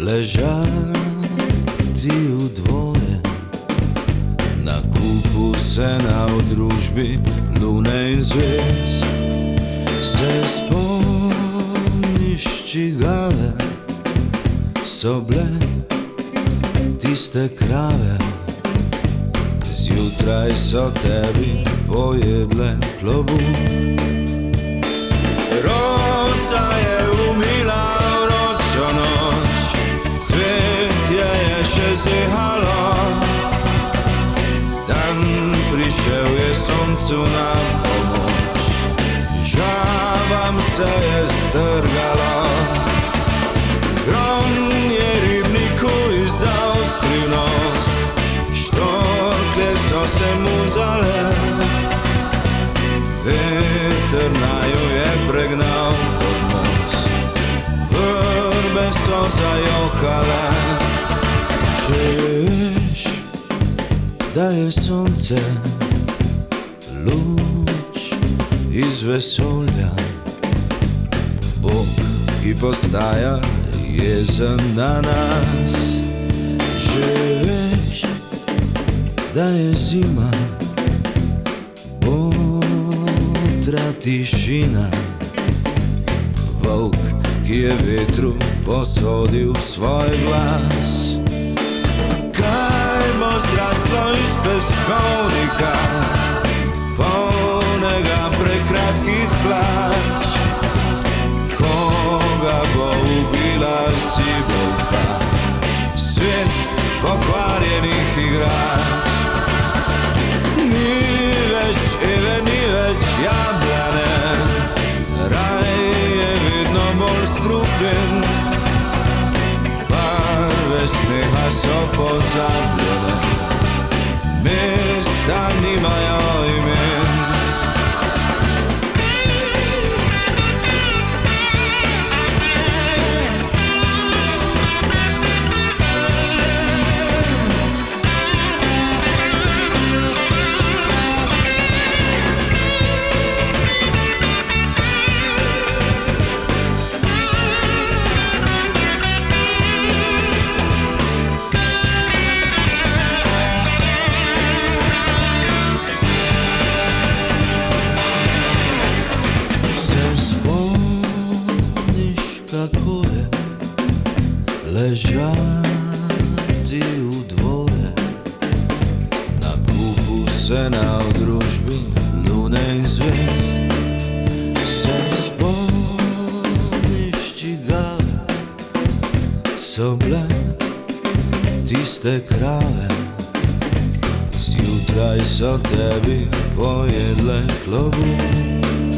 ležati v dvoje, na kupu sena v družbi lune in zvezd. Se spomniš, čigave so bile tiste krave, zjutraj so tebi pojedle klobuk. Rosa je umila vročo noč, cvetje je še zihalo, dan prišel je soncu na pomoč, žabam se je strgalo. Grom je ribniku izdal skrivnost, štorklje so se muzale, veter naju je pregnal pod most, vrbe so zajokale. Že veš, da je sonce luč iz vesolja, Bog, ki postaja jezen na nas. Že veš, da je zima, botra tišina, volk, ki je vetru posodil svoj glas. Kaj bo zraslo iz peskovnika, polnega prekratkih hlač, koga bo ubila zibelka, svet pokvarjenih igrač. Ni več Eve, ni več jablane, raj je vedno bolj strupen, barve sneha so pozabljene, mesta nimajo imen. Kako je ležati v dvoje, na kupu sena v družbi lune in zvezd. Se spomniš, čigave so bile tiste krave, zjutraj so tebi pojedle klobuk.